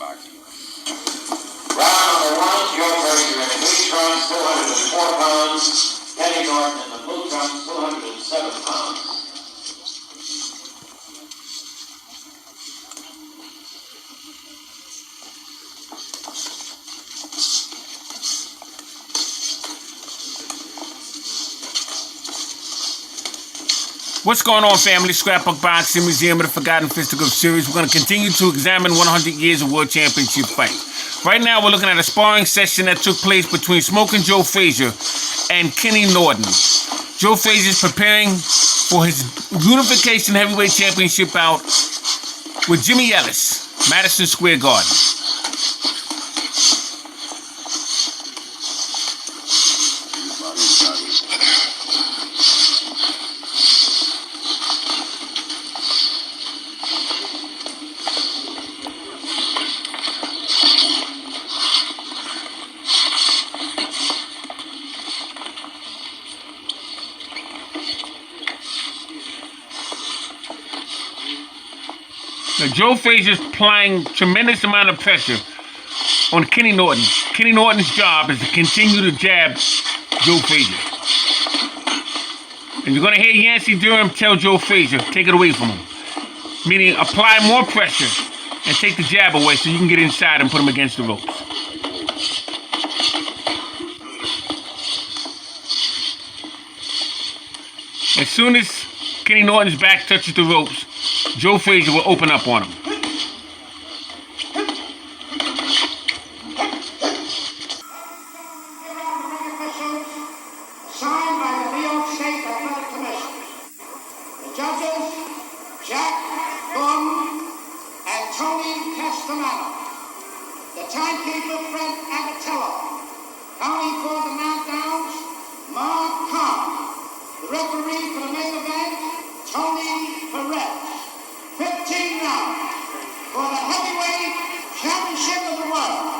boxing. Round number one, Joe Frazier in the green trunks, 204 pounds. Kenny Norton in the blue trunks, 207 pounds. What's going on, family? Scrapbook Boxing Museum of the Forgotten Fisticuffs series. We're going to continue to examine 100 years of World Championship fight. Right now, we're looking at a sparring session that took place between Smoking Joe Frazier and Kenny Norton. Joe Frazier is preparing for his Unification Heavyweight Championship bout with Jimmy Ellis, Madison Square Garden. Now, Joe Frazier is applying tremendous amount of pressure on Kenny Norton. Kenny Norton's job is to continue to jab Joe Frazier. And you're going to hear Yancey Durham tell Joe Frazier, take it away from him. Meaning, apply more pressure and take the jab away so you can get inside and put him against the ropes. As soon as Kenny Norton's back touches the ropes, Joe Frazier will open up on him. Signed by the New York State Athletic Commission. The judges, Jack Gordon and Tony Castellano. The timekeeper, Fred Abatello. Counting for the knockdowns, Mark Kahn. The referee for the main event, Tony Perez. 15 rounds for the heavyweight championship of the world.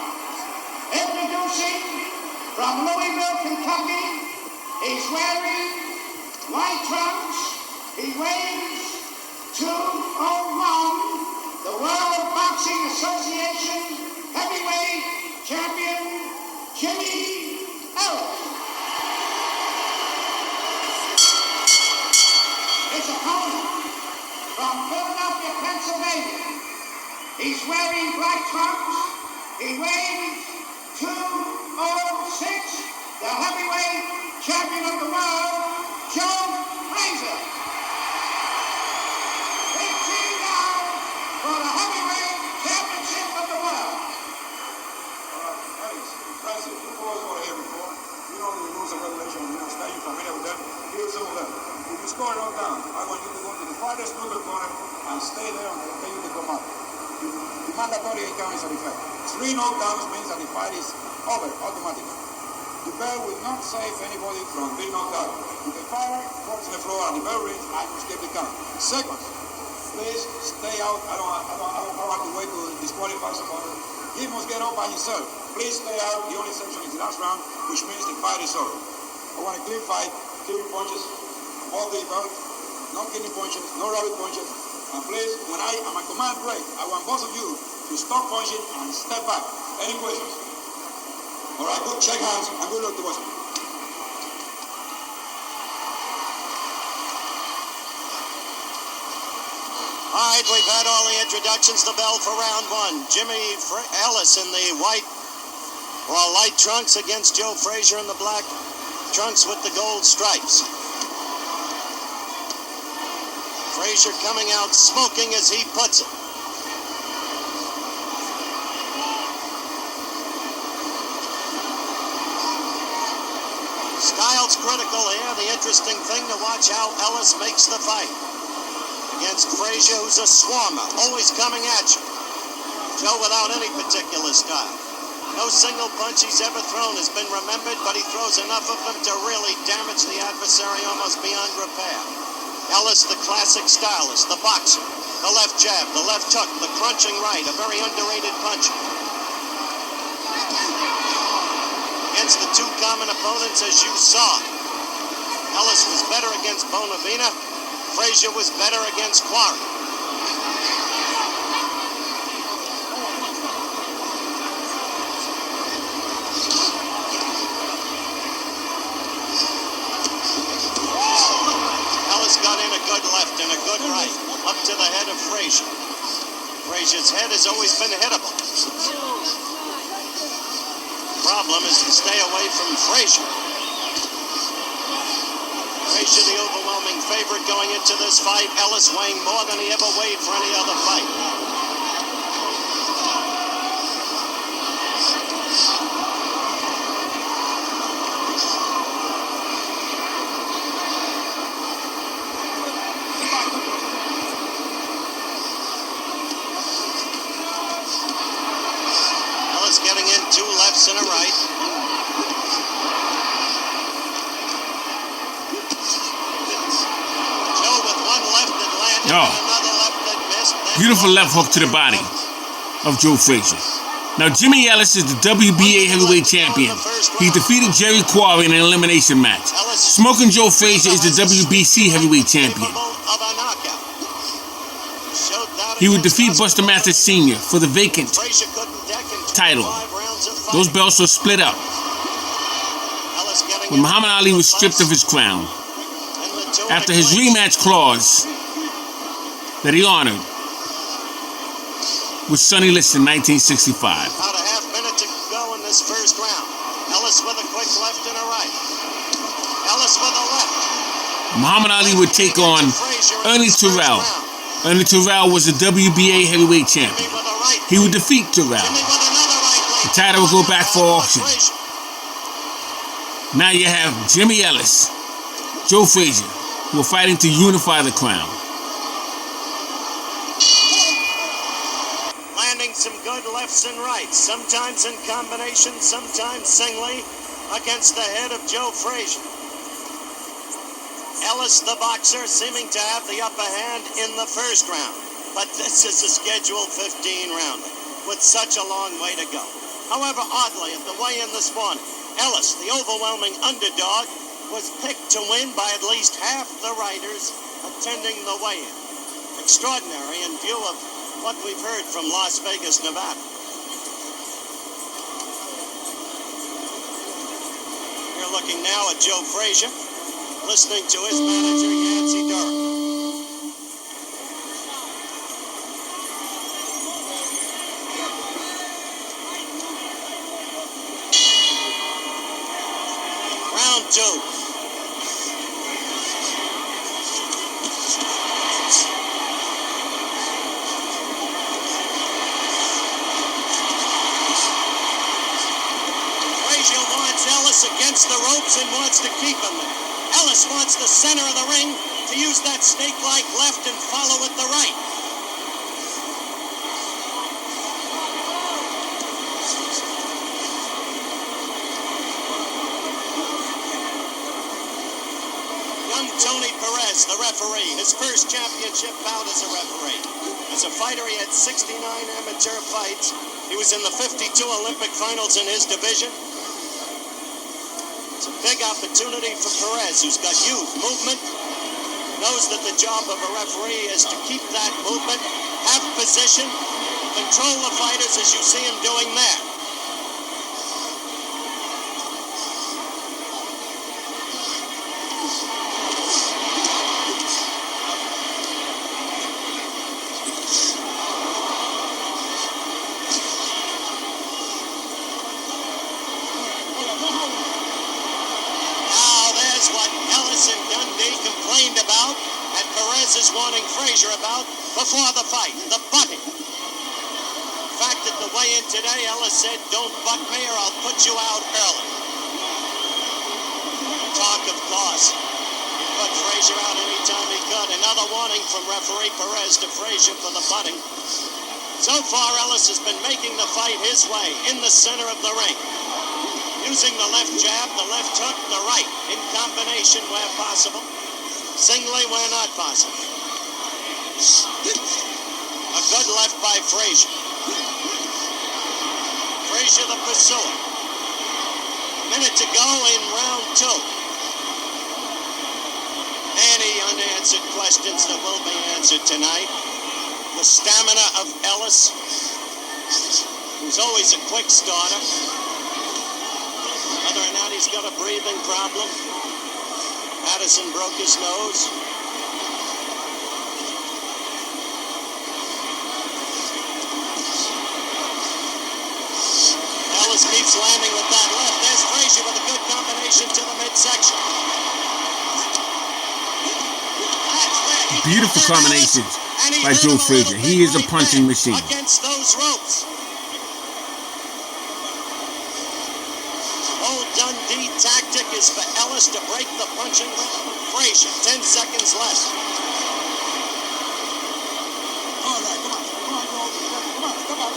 Introducing from Louisville, Kentucky, he's wearing white trunks. He weighs 201, the World Boxing Association heavyweight champion, Jimmy Ellis. His opponent from Philadelphia, Pennsylvania. He's wearing black trunks. He weighs 206, the heavyweight champion of the world, Joe Frazier. 18 rounds for the heavyweight championship of the world. Ellis, Frazier, you boys were here before. You know the rules and regulations. You understand, you're familiar with them. Here's some of them. If you score it all down, I want you to go to the farthest middle corner and stay there until you come out. The mandatory count is an effect. 3 knockdowns means that the fight is over automatically. The bell will not save anybody from being knocked out. If the fighter falls on the floor and the bell rings, I must get the count. Second, please stay out. I don't have to wait to disqualify somebody. He must get up by himself. Please stay out. The only section is the last round, which means the fight is over. I want a clean fight, clean punches. All the above, no kidney punches, no rabbit punches. And please, when I am a command break, I want both of you to stop punching and step back. Any questions? All right, good. Shake hands and good luck to us. All right, we've had all the introductions. The bell for round one. Jimmy Ellis in the light trunks against Joe Frazier in the black trunks with the gold stripes. Frazier coming out smoking, as he puts it. Style's critical here. The interesting thing to watch how Ellis makes the fight against Frazier, who's a swarmer, always coming at you. Joe without any particular style. No single punch he's ever thrown has been remembered, but he throws enough of them to really damage the adversary almost beyond repair. Ellis, the classic stylist, the boxer, the left jab, the left hook, the crunching right, a very underrated puncher. Against the two common opponents, as you saw, Ellis was better against Bonavina. Frazier was better against Quarry. Frazier's head has always been hittable. Problem is to stay away from Frazier. Frazier, the overwhelming favorite going into this fight. Ellis weighing more than he ever weighed for any other fight. Ellis getting in 2 lefts and a right. Beautiful left hook to the body of Joe Frazier. Now, Jimmy Ellis is the WBA heavyweight champion. He defeated Jerry Quarry in an elimination match. Smoking Joe Frazier is the WBC heavyweight champion. He would defeat Buster Mathis Sr. for the vacant title. Those belts were split up when Muhammad Ali was stripped of his crown after his rematch clause that he honored with Sonny Liston in 1965. About a half minute to go in this first round. Ellis with a quick left and a right. Ellis with a left. Muhammad Ali would take on Ernie Terrell. Ernie Terrell was the WBA heavyweight champion. He would defeat Terrell. The title would go back for auction. Now you have Jimmy Ellis, Joe Frazier, who are fighting to unify the crown. Some good lefts and rights, sometimes in combination, sometimes singly, against the head of Joe Frazier. Ellis, the boxer, seeming to have the upper hand in the first round. But this is a scheduled 15-rounder with such a long way to go. However, oddly, at the weigh-in this morning, Ellis, the overwhelming underdog, was picked to win by at least half the writers attending the weigh-in. Extraordinary in view of what we've heard from Las Vegas, Nevada. You're looking now at Joe Frazier, listening to his manager, Yancey Durham. Round 2. Against the ropes and wants to keep him there. Ellis wants the center of the ring to use that snake-like left and follow with the right. Young Tony Perez, the referee, his first championship bout as a referee. As a fighter, he had 69 amateur fights. He was in the 52 Olympic finals in his division. Big opportunity for Perez, who's got youth, movement, knows that the job of a referee is to keep that movement, have position, control the fighters as you see him doing there. Warning Frazier about before the fight, the butting. In fact, at the weigh-in today, Ellis said, "Don't butt me or I'll put you out early." Talk, of course. He put Frazier out anytime he could. Another warning from referee Perez to Frazier for the butting. So far, Ellis has been making the fight his way in the center of the ring. Using the left jab, the left hook, the right in combination where possible. Singly where not possible. A good left by Frazier. Frazier the pursuer. Minute to go in round 2. Any unanswered questions that will be answered tonight. The stamina of Ellis, who's always a quick starter. Whether or not he's got a breathing problem. Addison broke his nose. midsection. Beautiful combinations by Joe Frazier. He is a punching machine. Against those ropes. Old Dundee tactic is for Ellis to break the punching rhythm of Frazier. 10 seconds left. All right, come on, Joe. Come on.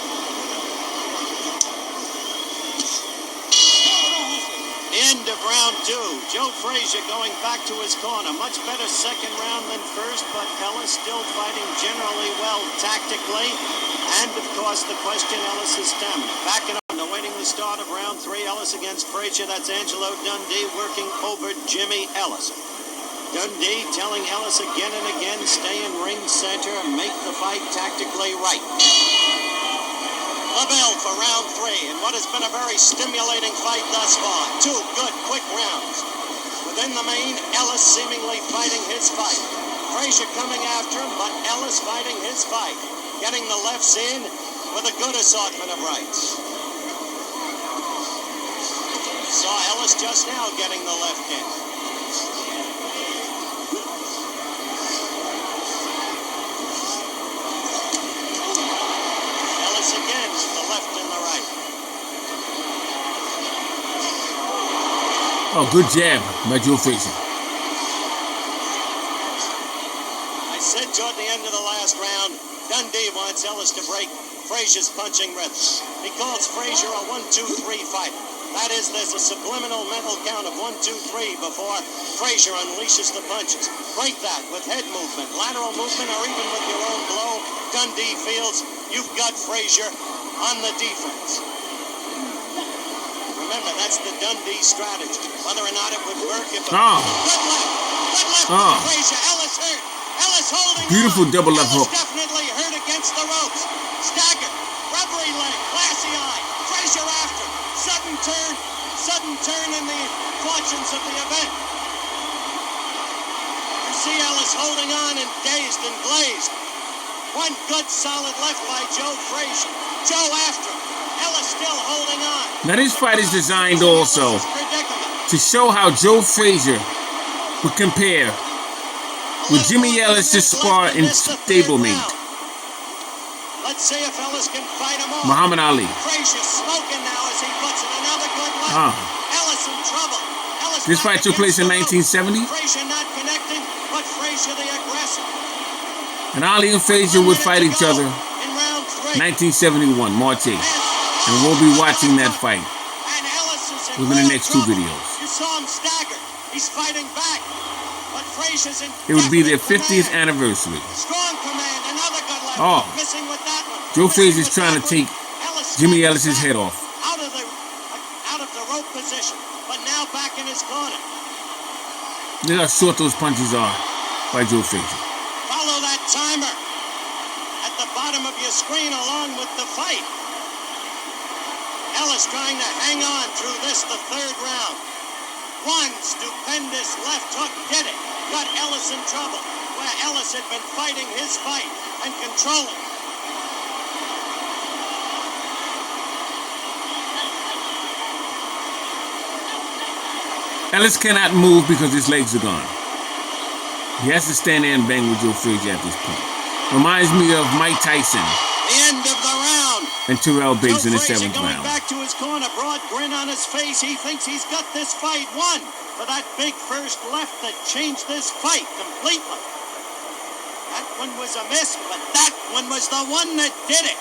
End of round 2. Joe Frazier going back to his corner. Much better second round than first, but Ellis still fighting generally well tactically. And, of course, the question, Ellis' stamina. Backing up and awaiting the start of round 3. Ellis against Frazier. That's Angelo Dundee working over Jimmy Ellis. Dundee telling Ellis again and again, stay in ring center and make the fight tactically right. The bell for round 3 in what has been a very stimulating fight thus far. 2 good, quick rounds. Within the main, Ellis seemingly fighting his fight. Frazier coming after him, but Ellis fighting his fight. Getting the lefts in with a good assortment of rights. Saw Ellis just now getting the left in. Again with the left and the right. Oh, good jab by Joe Frazier. I said toward the end of the last round, Dundee wants Ellis to break Frazier's punching rhythm. He calls Frazier a 1-2-3 fighter. That is, there's a subliminal mental count of 1-2-3 before Frazier unleashes the punches. Break that with head movement, lateral movement, or even with your own blow. Dundee feels you've got Frazier on the defense. Remember, that's the Dundee strategy. Whether or not it would work if Good left by Frazier. Ellis hurt. Ellis holding Beautiful on. double left Ellis hook. definitely hurt against the ropes. Staggered. Rubbery leg. Glassy eye. Frazier after. Sudden turn in the fortunes of the event. You see Ellis holding on and dazed and glazed. One good solid left by Joe Frazier. Joe after him. Ellis still holding on. Now this fight is designed also to show how Joe Frazier would compare with Jimmy Ellis' spar in stablemate. Let's see if Ellis can fight him off. Muhammad Ali. Frazier smoking now as he puts in another good left. Ellis in trouble. Ellis This fight took place in 1970. Frazier not connecting, but Frazier the aggressor. And Ali and Frazier would fight each other in round 3. 1971, March 8th. And we'll be watching that fight And Ellis is in within the next 2 trouble. videos. You saw him stagger. He's fighting back. But Frazier's in It would be their definite 50th command. anniversary. Strong command, another good left. Oh. Missing with that one. Joe Missing Frazier's with trying that to take one. Ellis Jimmy stepping Ellis' back head off. Out of the rope position, but now back in his corner. Look how short those punches are by Joe Frazier. Follow that timer at the bottom of your screen along with the fight. Ellis trying to hang on through this, the 3rd round. One stupendous left hook did it. Got Ellis in trouble, where Ellis had been fighting his fight and controlling. Ellis cannot move because his legs are gone. He has to stand there and bang with Joe Frazier at this point. Reminds me of Mike Tyson The end of the round. and Terrell Biggs in the Frazier 7th going round. back to his corner, broad grin on his face. He thinks he's got this fight won for that big first left that changed this fight completely. That one was a miss, but that one was the one that did it.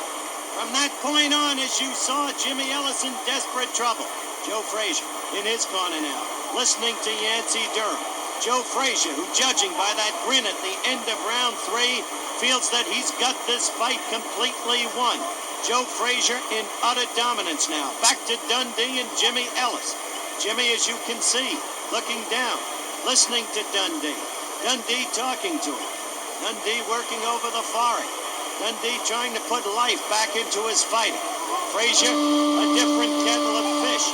From that point on, as you saw, Jimmy Ellis in desperate trouble. Joe Frazier in his corner now, listening to Yancey Durham. Joe Frazier, who judging by that grin at the end of round 3, feels that he's got this fight completely won. Joe Frazier in utter dominance now. Back to Dundee and Jimmy Ellis. Jimmy, as you can see, looking down, listening to Dundee. Dundee talking to him. Dundee working over the forehead. Dundee trying to put life back into his fighting. Frazier, a different kettle of fish.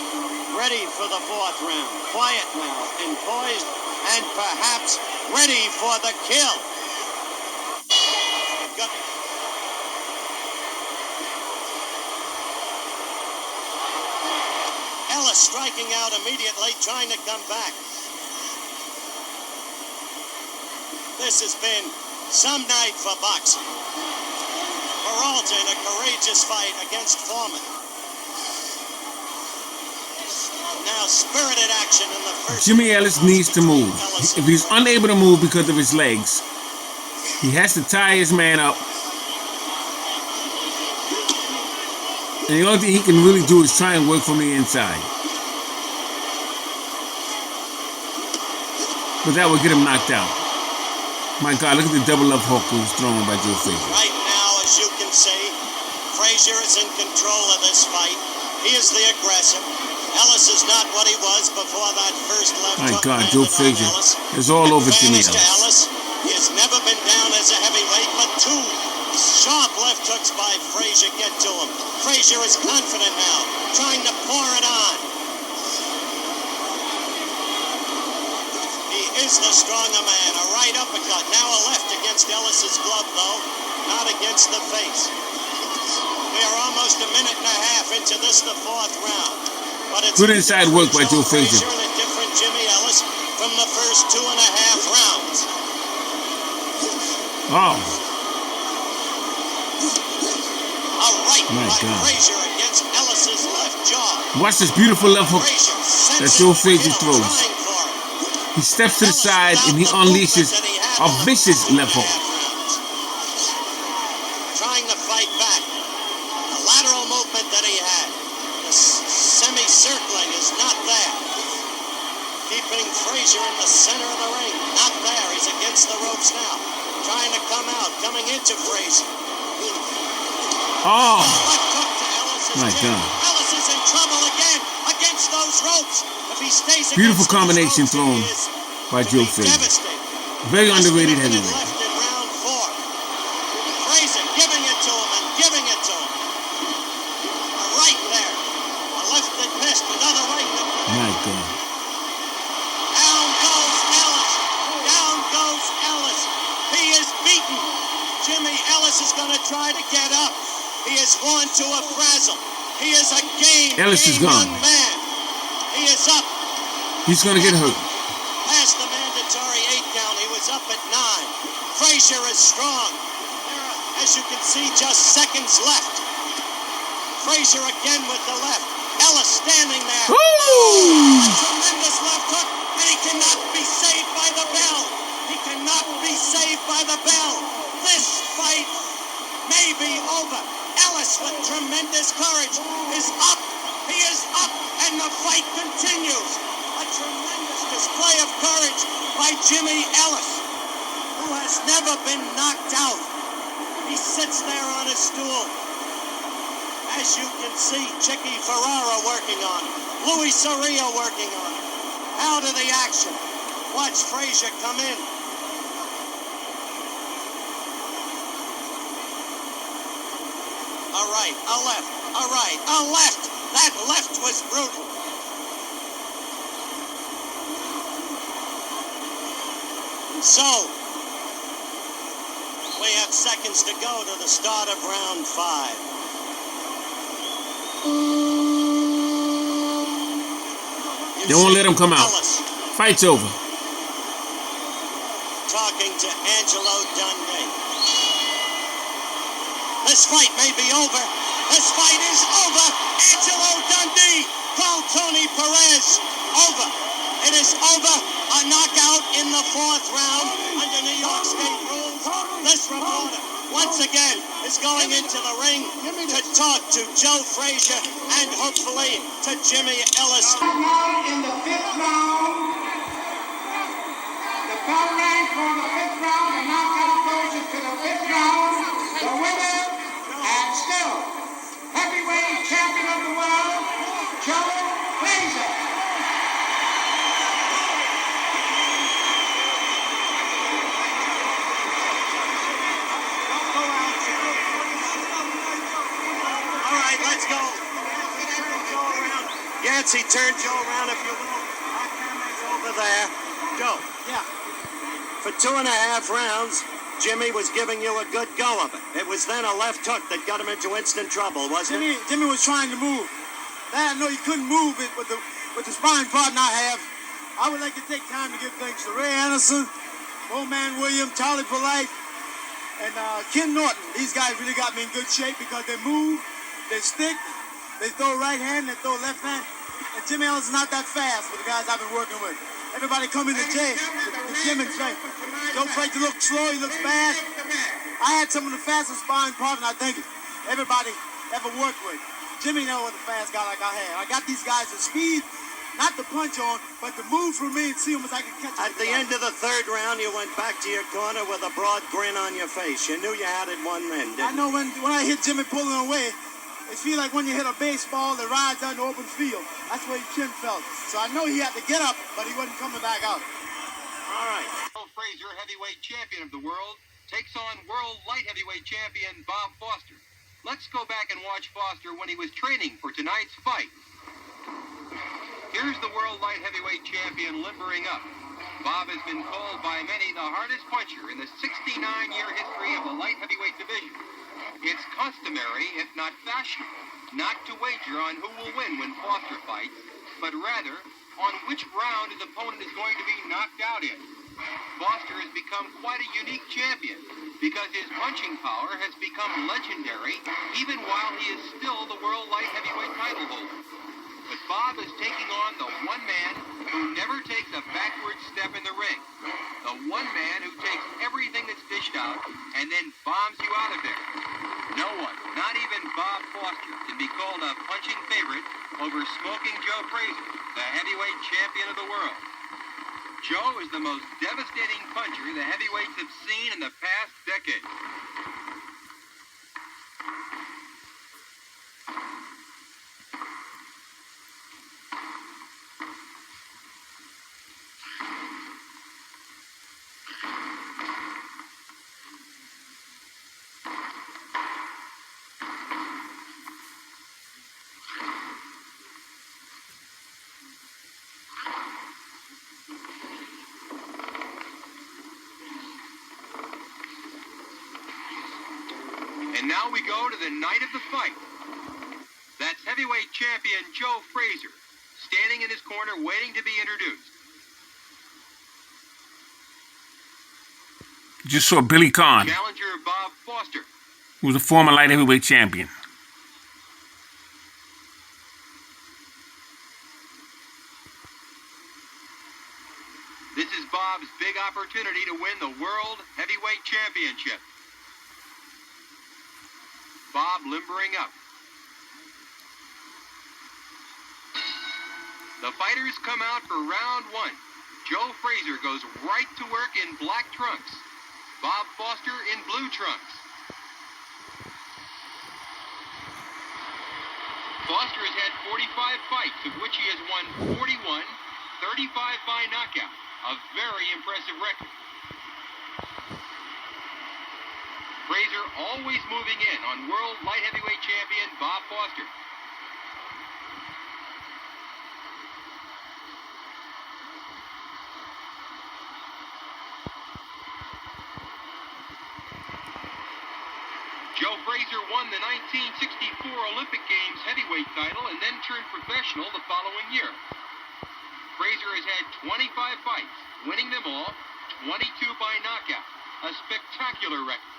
Ready for the 4th round. Quiet now and poised and perhaps ready for the kill. Ellis striking out immediately, trying to come back. This has been some night for boxing. Peralta in a courageous fight against Foreman. Now spirited action in the first. Jimmy Ellis needs to move. If he's unable to move because of his legs, he has to tie his man up. And the only thing he can really do is try and work from the inside. But that would get him knocked out. My God, look at the double left hook was thrown by Joe Frazier. Right now, as you can see, Frazier is in control of this fight. He is the aggressor. Ellis is not what he was before that first left My hook God, Joe landed on Frazier Ellis. is all over Jimmy Advantage to Ellis. Ellis. He has never been down as a heavyweight, but two sharp left hooks by Frazier get to him. Frazier is confident now, trying to pour it on. He is the stronger man. A right uppercut, now a left against Ellis's glove, though, not against the face. We are almost a minute and a half into this, the fourth round. But it's Good inside work by Joe Frazier. And a different Jimmy Ellis from the first 2.5 rounds. Oh, A right My by God. Frazier against Ellis's left jaw. watch this beautiful left hook Frazier that sends Joe it Frazier uphill, throws. trying for it. He steps to the Ellis side and he without the unleashes movement that he had a in the vicious first left hook. 2.5 rounds. Trying to fight back. The lateral movement that he had. The semicircling is not there. Keeping Frazier in the center of the ring. Not there. He's against the ropes now. Trying to come out. Coming into Frazier. Oh, Left hook to Ellis's My chin. God. Ellis is in trouble again against those ropes. If he stays Beautiful against those combination ropes, thrown he is by to Joe be Frazier. devastated. Very Less than underrated a minute heavyweight. left in round 4. Frazier giving it to him and giving it to him. A right there. A left that missed. Another right that My God. Down goes Ellis. Down goes Ellis. He is beaten. Jimmy Ellis is going to try to get up. He is worn to a frazzle. He is a game Ellis is gone. young man. He is up. He's going to get hurt. Past the mandatory 8 count. He was up at 9. Frazier is strong. There are, as you can see, just seconds left. Frazier again with the left. Ellis standing there. Woo! A tremendous left hook, and he cannot be saved by the bell. He cannot be saved by the bell. This fight may be over. Ellis, with tremendous courage, is up. He is up, and the fight continues. A tremendous display of courage by Jimmy Ellis, who has never been knocked out. He sits there on his stool. As you can see, Chicky Ferrara working on him. Louis Soria working on him. Out of the action. Watch Frazier come in. A right, a left, a right, a left. That left was brutal. So, we have seconds to go to the start of round 5. They won't let him come out. Ellis Fight's over. talking to Angelo Dundee. This fight may be over. This fight is over. Angelo Dundee called Tony Perez over. It is over. A knockout in the 4th round under New York State rules. This reporter, once again, is going into the ring to talk to Joe Frazier and hopefully to Jimmy Ellis. Now in the 5th round, the bell rang for the 5th round. The knockout goes into the 5th round. The winner and still heavyweight champion of the world, Joe Frazier. All right, let's go. Yancey, turn Joe around if you will. Our camera's over there. Joe. Yeah. For 2.5 rounds, Jimmy was giving you a good go of it. It was then a left hook that got him into instant trouble, wasn't it? Jimmy was trying to move. I know he couldn't move it with the sparring partner I have. I would like to take time to give thanks to Ray Anderson Old Man William, Charlie Polite, and Ken Norton. These guys really got me in good shape because they move, they stick, they throw right hand, they throw left hand. And Jimmy Ellis is not that fast for the guys I've been working with. Everybody come in the gym and say, Joe Frazier looks slow, he looks fast. I had some of the fastest sparring partners I think everybody ever worked with. Jimmy never was a fast guy like I had. I got these guys to speed, not to punch on, but to move for me and see them as I can catch them. At the end of the third round, you went back to your corner with a broad grin on your face. You knew you had it won then, didn't you? I know when I hit Jimmy pulling away, it feels like when you hit a baseball that rides on the open field. That's where his chin felt. So I know he had to get up, but he wasn't coming back out. All right. Frazier, heavyweight champion of the world, takes on world light heavyweight champion Bob Foster. Let's go back and watch Foster when he was training for tonight's fight. Here's the world light heavyweight champion limbering up. Bob has been called by many the hardest puncher in the 69-year history of the light heavyweight division. It's customary, if not fashionable, not to wager on who will win when Foster fights, but rather on which round his opponent is going to be knocked out in. Foster has become quite a unique champion because his punching power has become legendary even while he is still the world light heavyweight title holder. But Bob is taking on the one man who never takes a backward step in the ring. The one man who takes everything that's dished out and then bombs you out of there. No one, not even Bob Foster, can be called a punching favorite over Smoking Joe Frazier, the heavyweight champion of the world. Joe is the most devastating puncher the heavyweights have seen in the past decade. And now we go to the night of the fight. That's heavyweight champion Joe Frazier, standing in his corner waiting to be introduced. Just saw Billy Conn, Challenger Bob Foster. who was a former light heavyweight champion. This is Bob's big opportunity to win the World Heavyweight Championship. Bob limbering up. The fighters come out for round one. Joe Frazier goes right to work in black trunks. Bob Foster in blue trunks. Foster has had 45 fights, of which he has won 41, 35 by knockout. A very impressive record. Frazier always moving in on world light heavyweight champion Bob Foster. Joe Frazier won the 1964 Olympic Games heavyweight title and then turned professional the following year. Frazier has had 25 fights, winning them all, 22 by knockout. A spectacular record.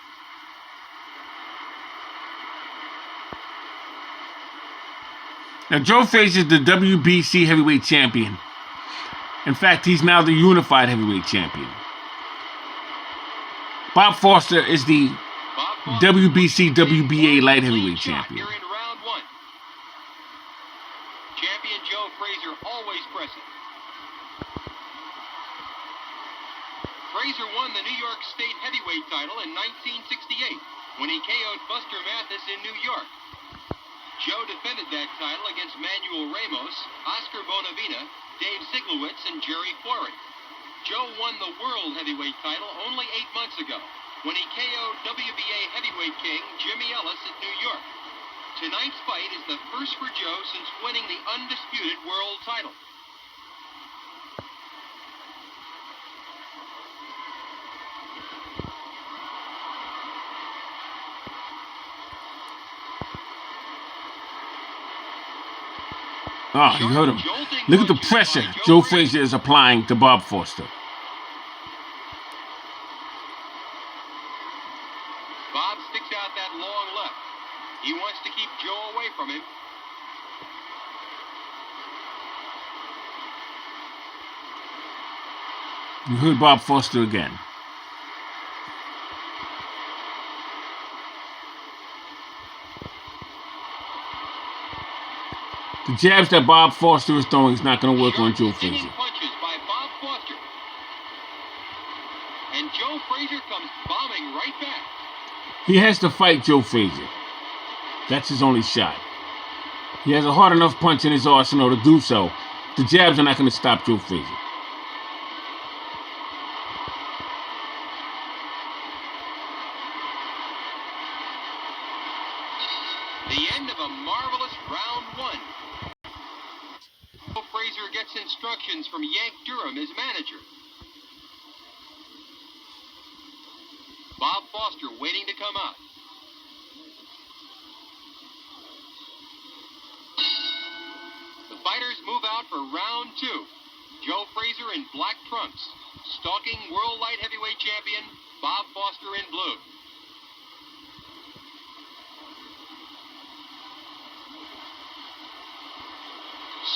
Now, Joe Frazier is the WBC heavyweight champion. In fact, he's now the unified heavyweight champion. Bob Foster is the WBC WBA light heavyweight champion. Here in round one. Champion Joe Frazier always pressing. Frazier won the New York State heavyweight title in 1968 when he KO'd Buster Mathis in New York. Joe defended that title against Manuel Ramos, Oscar Bonavena, Dave Siglowitz, and Jerry Flory. Joe won the world heavyweight title only 8 months ago when he KO'd WBA heavyweight king Jimmy Ellis at New York. Tonight's fight is the first for Joe since winning the undisputed world title. Oh, you heard him. Look at the pressure Joe Frazier is applying to Bob Foster. He wants to keep Joe away from him. You heard Bob Foster again. The jabs that Bob Foster is throwing is not going to work on Joe Frazier. Punches by Bob Foster. And Joe Frazier comes bombing right back. He has to fight Joe Frazier. That's his only shot. He has a hard enough punch in his arsenal to do so. The jabs are not going to stop Joe Frazier. The end of a marvelous round one. Joe Frazier gets instructions from Yank Durham, his manager. Bob Foster waiting to come out. The fighters move out for round two. Joe Frazier in black trunks, stalking World Light Heavyweight Champion Bob Foster in blue.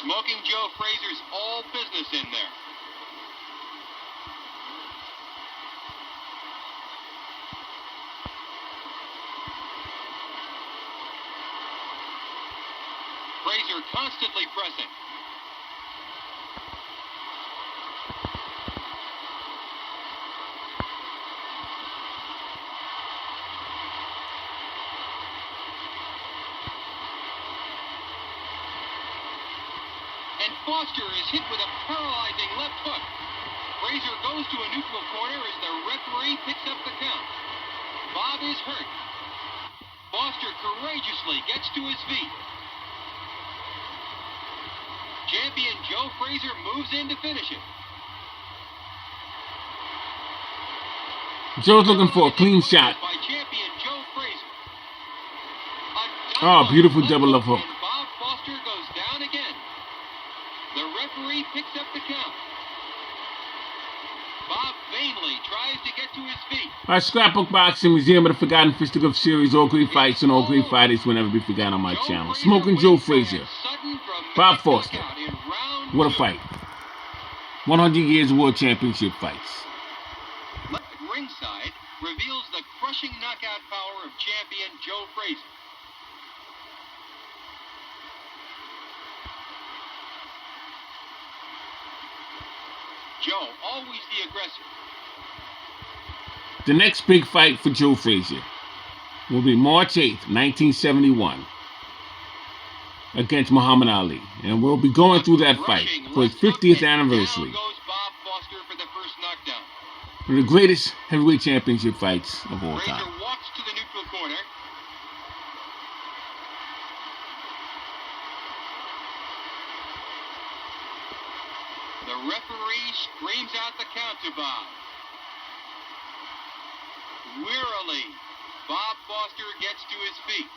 Smoking Joe Frazier's all business in there. Frazier constantly pressing. And Foster is hit with a paralyzing left hook. Frazier goes to a neutral corner as the referee picks up the count. Bob is hurt. Foster courageously gets to his feet. Champion Joe Frazier moves in to finish it. Joe's looking for a clean shot. By champion Joe Frazier. Oh, beautiful double left hook. And Bob Foster goes down again. The referee picks up the count. Bob vainly tries to get to his feet. Our Scrapbook Boxing Museum of the Forgotten Fisticuffs series. All great fights and all great fighters will never be forgotten on my channel. Smoking Joe Frazier. Bob Foster. What a fight. 100 years of World Championship fights. Ringside reveals the crushing knockout power of champion Joe Frazier. Joe, always the aggressor. The next big fight for Joe Frazier will be March 8th, 1971 against Muhammad Ali. And we'll be going through that fight for his 50th anniversary. Down goes Bob Foster for the first knockdown. One of the greatest heavyweight championship fights of all Frazier time. walks to the neutral corner. The referee screams out the count to Bob. Wearily, Bob Foster gets to his feet.